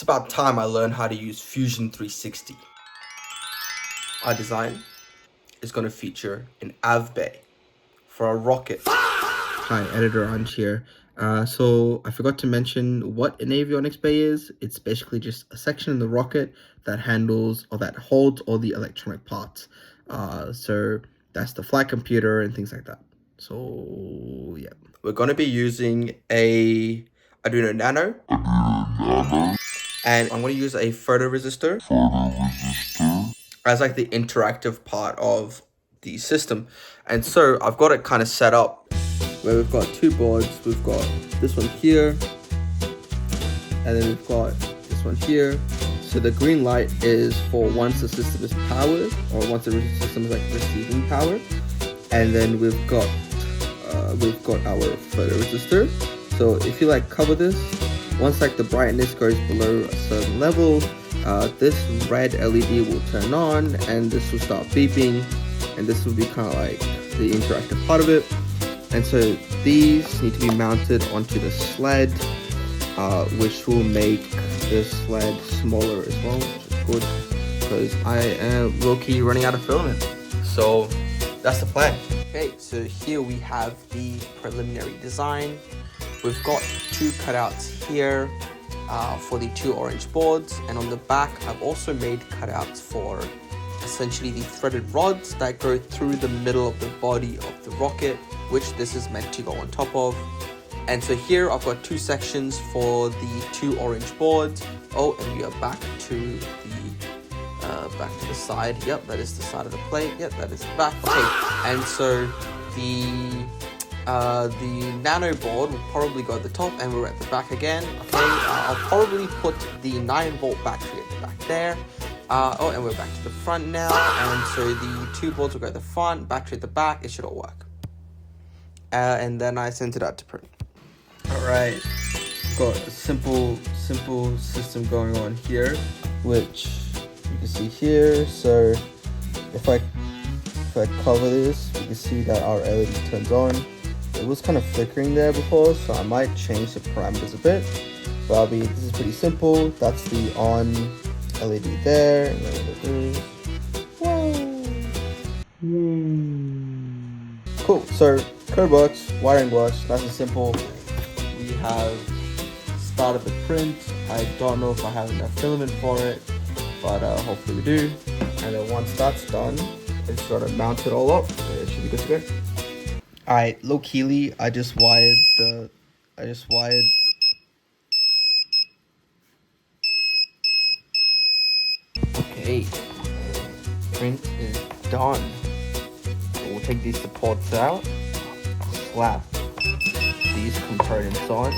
about time I learned how to use Fusion 360. Our design is going to feature an AV bay for a rocket. Hi, Editor Anj here. So I forgot to mention what an avionics bay is. It's basically just a section in the rocket that handles or that holds all the electronic parts. So that's the flight computer and things like that. So yeah, we're going to be using a Arduino Nano. And I'm going to use a photoresistor as like the interactive part of the system. And so I've got it kind of set up where we've got two boards. We've got this one here, and then we've got this one here. So the green light is for once the system is powered, or once the system is like receiving power. And then we've got our photoresistor. So if you like cover this, once like the brightness goes below a certain level, this red LED will turn on and this will start beeping, and this will be kind of like the interactive part of it. And so these need to be mounted onto the sled, which will make the sled smaller as well, which is good because I am low-key running out of filament. So that's the plan. Okay, so here we have the preliminary design. We've got two cutouts here for the two orange boards, and on the back I've also made cutouts for essentially the threaded rods that go through the middle of the body of the rocket, which this is meant to go on top of. And so here I've got two sections for the two orange boards. Oh, and we are back to the side. Yep, that is the side of the plate. Yep, that is the back. Okay, and so the nano board will probably go at the top, and we're at the back again. Okay, I'll probably put the 9-volt battery at the back there. Oh, and we're back to the front now, and so the two boards will go at the front, battery at the back. It should all work. And then I sent it out to print. All right, got a simple system going on here, which you can see here. So if I cover this, you can see that our LED turns on. It was kind of flickering there before, so I might change the parameters a bit. But this is pretty simple. That's the on LED there. And then cool. So code works, wiring works, nice and simple. We have started the print. I don't know if I have enough filament for it, but hopefully we do. And then once that's done, it's sort of mount it all up. It should be good to go. Alright, low-keyly, I just wired. Okay, print is done. So we'll take these supports out, slap these components on,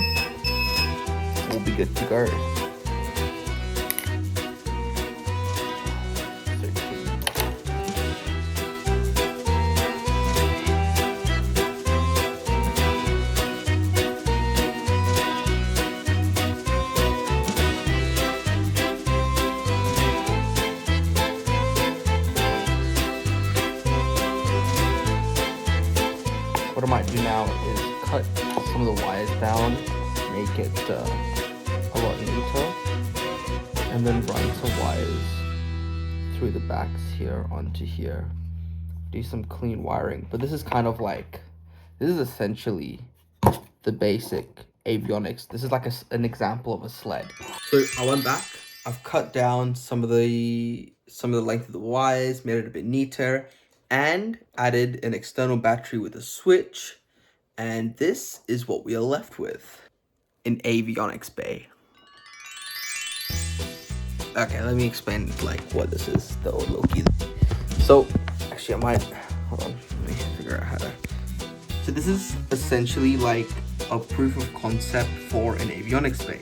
we'll be good to go. What I might do now is cut some of the wires down, make it a lot neater, and then run some wires through the backs here onto here. Do some clean wiring, but this is kind of like, this is essentially the basic avionics. This is like an example of a sled. So I went back, I've cut down some of the length of the wires, made it a bit neater, and added an external battery with a switch, and this is what we are left with, an avionics bay. Okay, let me explain like what this is though, low-key. So actually I might, hold on, let me figure out how to. So this is essentially like a proof of concept for an avionics bay.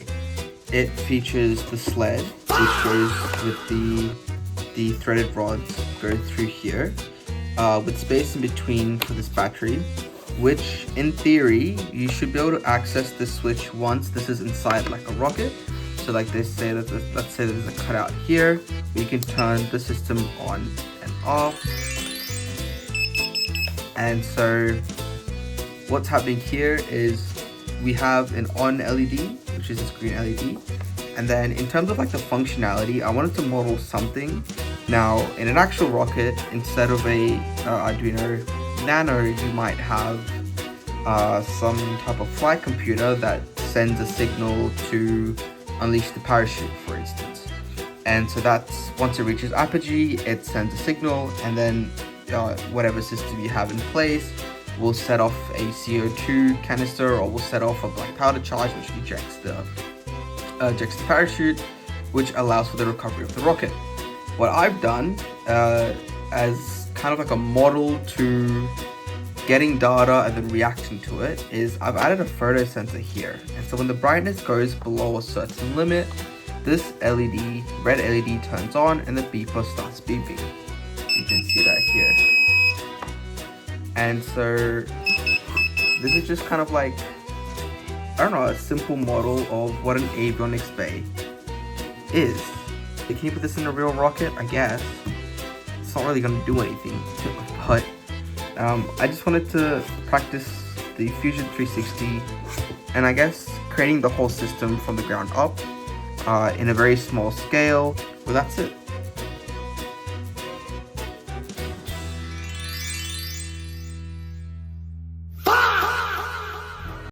It features the sled, which goes with the threaded rods go through here. With space in between for this battery, which in theory you should be able to access this switch once this is inside like a rocket. So like they say that let's say there's a cutout here, we can turn the system on and off. And so what's happening here is we have an on LED, which is this green LED, And then in terms of like the functionality, I wanted to model something. Now in an actual rocket, instead of a Arduino Nano, you might have some type of flight computer that sends a signal to unleash the parachute, for instance. And so that's, once it reaches apogee, it sends a signal, and then whatever system you have in place will set off a CO2 canister, or will set off a black powder charge, which ejects the parachute, which allows for the recovery of the rocket. What I've done as kind of like a model to getting data and then reacting to it is I've added a photo sensor here. And so when the brightness goes below a certain limit, this red LED turns on and the beeper starts beeping. You can see that here. And so this is just kind of like, I don't know, a simple model of what an avionics bay is. Can you put this in a real rocket? I guess. It's not really going to do anything, but I just wanted to practice the Fusion 360 and I guess creating the whole system from the ground up in a very small scale. Well, that's it.